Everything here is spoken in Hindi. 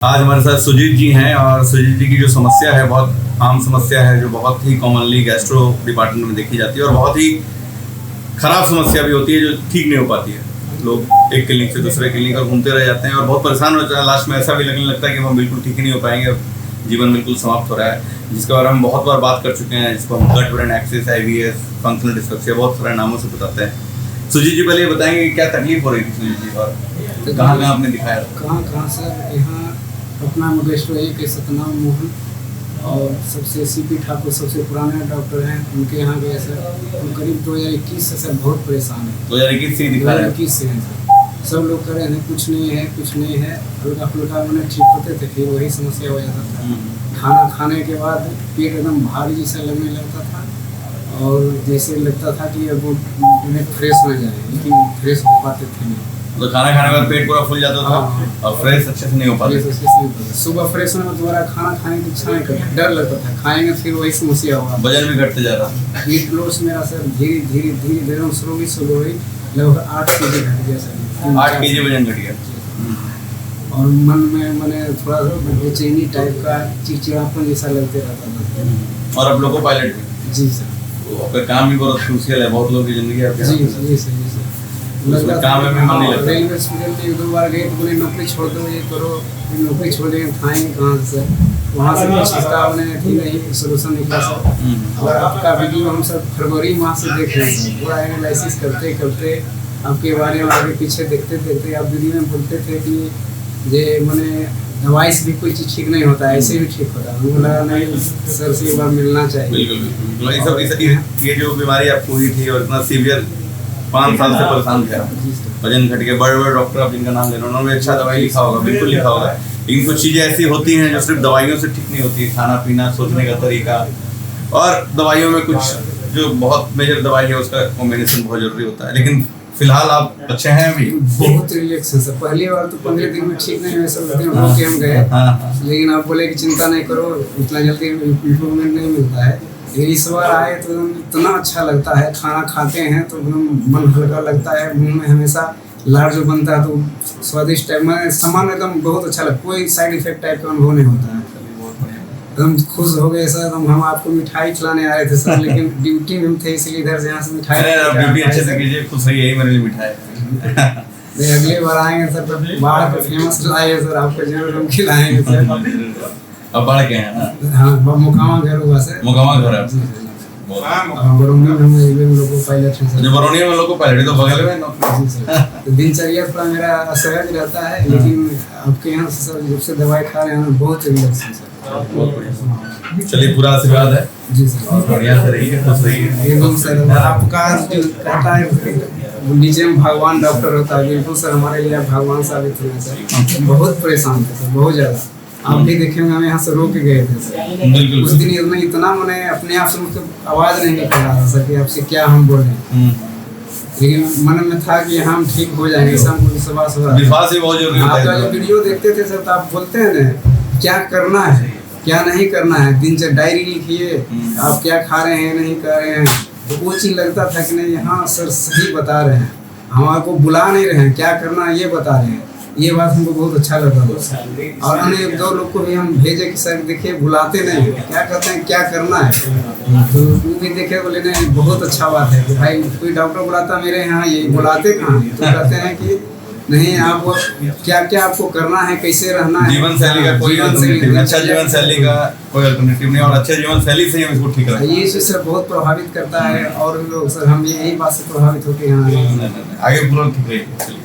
आज हमारे साथ सुजीत जी हैं और सुजीत जी की जो समस्या है बहुत आम समस्या है, जो बहुत ही कॉमनली गैस्ट्रो डिपार्टमेंट में देखी जाती है और बहुत ही खराब समस्या भी होती है जो ठीक नहीं हो पाती है। लोग एक क्लिनिक से दूसरे क्लिनिक पर घूमते रह जाते हैं और बहुत परेशान हो जाते हैं। लास्ट में ऐसा भी लगने लगता है कि हम बिल्कुल ठीक ही नहीं हो पाएंगे, जीवन बिल्कुल समाप्त हो रहा है, जिसके बारे में बहुत बार बात कर चुके हैं, जिसको हम gut brain axis, IBS, functional dyspepsia बहुत सारे नामों से बताते हैं। सुजीत जी पहले ये बताएंगे कि क्या तकलीफ हो रही थी सुजीत जी और कहाँ कहाँ आपने दिखाया? कहाँ सर, यहाँ अपना मुकेश्वर के सतनाम मोहन और सबसे CP ठाकुर सबसे पुराने डॉक्टर हैं, उनके यहाँ गए सर। हम करीब 2021 से सर बहुत परेशान हैं। 2021 से दिखा रहे हैं? 2021 से हैं सर। सब लोग कह रहे हैं कुछ नहीं है, हल्का फुल्का मैंने ठीक होते थे, फिर वही समस्या हो जाता था। खाना खाने के बाद पेट एकदम भारी जैसा लगने लगता था और जैसे लगता था कि अब उन्हें फ्रेश हो जाए, लेकिन फ्रेश हो पाते थे नहीं। तो खाना खाने के बाद पेट पूरा फूल जाता था और फ्रेश अच्छे से नहीं हो पाता। सुबह फ्रेश होने में दोबारा खाना खाने की इच्छा नहीं करती, डर लगता था खाएंगे फिर वही समस्या होगा। वजन भी घटते जा रहा। वेट लॉस मेरा सर धीरे शुरू हुई, लगभग 8 kg घट गया सर। 8 kg वजन घट गया और मन में मैंने थोड़ा बेचैनी टाइप का चिड़चिड़ापन जैसा लगते रहता था। और अब लोको पायलट भी? जी सर। तो आपका काम भी बहुत क्रूशियल है, बहुत लोगों की जिंदगी आपके जी सर। काम में भी मन नहीं लगता। रेलवे हॉस्पिटल में 1-2 बार गए तो बोले नौकरी छोड़ दो, ये करो, नौकरी छोड़ देंगे, खाएंगे कहाँ से? वहाँ से कुछ इसका हमने ठीक नहीं सोल्यूशन निकला सर। और आपका वीडियो हम सब फरवरी माह से देख रहे हैं, पूरा एनालिसिस करते आपके बारे में आगे पीछे देखते आप वीडियो में बोलते थे कि ये मैंने दवाई से भी कोई चीज़ ठीक नहीं होता है, ऐसे भी ठीक होता है। हमको लगा नहीं सर से एक बार मिलना चाहिए। बिल्कुल। ये जो बीमारी आपको हुई थी और इतना सीवियर 5 साल से परेशान थे, वजन घट के, बड़े बड़े आप जिनका नाम ले रहे हैं उन्होंने अच्छा दवाई लिखा होगा, बिल्कुल लिखा होगा। लेकिन कुछ चीज़ें ऐसी होती हैं जो सिर्फ दवाइयों से ठीक नहीं होती, खाना पीना, सोचने का तरीका, और दवाइयों में कुछ जो बहुत मेजर दवाई है उसका कॉम्बिनेशन बहुत जरूरी होता है। लेकिन फिलहाल आप अच्छे हैं अभी? बहुत रिलैक्स है सर। पहली बार तो 15 दिन में ठीक नहीं हुए सब, हम गए, लेकिन आप बोले कि चिंता नहीं करो, इतना जल्दी इम्प्रूवमेंट नहीं मिलता है। इस बार आए तो इतना अच्छा लगता है, खाना खाते हैं तो एकदम मन हल्का लगता है, मुंह में हमेशा लार जो बनता है तो स्वादिष्ट टाइप में सामान एकदम बहुत अच्छा लगता है, कोई साइड इफेक्ट टाइप का अनुभव नहीं होता है। एकदम खुश हो गए सर। हम आपको मिठाई खिलाने आए थे सर, लेकिन ड्यूटी में थे इसलिए इधर से यहाँ से मिठाई। ड्यूटी अच्छे से कीजिए, खुश रहिए, यही मेरे लिए मिठाई। अगली बार आएंगे सर तो बाढ़ के फेमस लाएंगे सर, आपको जरूर हम खिलाएंगे सर। अब बढ़ के हैं ना? हाँ, मुकामा घर हुआ सर। मुकामा घर है बरौनी में लोको पायलट है सर। बरौनी में लोको पायलट तो बगल में नौकरी। तो दिनचर्या थोड़ा मेरा असहज रहता है, लेकिन आपके यहाँ से सर जब से दवाई खा रहे हैं बहुत रिलैक्स है सर। चलिए, पूरा आशीर्वाद है जी सर। बढ़िया से रहिए, खुश रहिए एकदम सर। आपका जो कहता है नीचे में भगवान डॉक्टर होता है, बिल्कुल सर हमारे लिए भगवान साबित हुए सर। बहुत परेशान थे सर, बहुत ज़्यादा। आप भी देखेंगे हम यहाँ से रो के गए थे सर। उस दिन इतना मैंने अपने आप से मुझको आवाज़ नहीं निकल रहा था कि आपसे क्या हम बोलें, लेकिन मन में था कि हम ठीक हो जाएंगे, ऐसा हमको विश्वास हो रहा है। विश्वास ही बहुत जरूरी होता है। जब वीडियो देखते थे सर तो आप बोलते हैं ना क्या करना है क्या नहीं करना है, दिनचर्या डायरी लिखिए, आप क्या खा रहे हैं नहीं खा रहे हैं, तो वो चीज़ लगता था कि नहीं हाँ सर सही बता रहे हैं, हम आपको बुला नहीं रहे हैं, क्या करना है ये बता रहे हैं। ये बात हमको बहुत अच्छा लगा। और अन्य 1-2 लोग को भी हम भेजे कि सर देखिए बुलाते नहीं, क्या कहते हैं क्या करना है, तो वो भी देखे बोले नहीं बहुत अच्छा बात है कि भाई कोई डॉक्टर बुलाता मेरे यहाँ, ये बुलाते कहाँ, तो कहते हैं कि नहीं आप क्या क्या आपको करना है, कैसे रहना है, जीवन शैली का कोई अच्छा जीवन शैली का कोई अल्टरनेटिव नहीं, और अच्छे जीवन शैली से ही हम इसको ठीक रखें। ये चीज़ सर बहुत प्रभावित करता है और लोग सर हम यही बात से प्रभावित होकर यहाँ आगे पूरा ठीक रहेगी।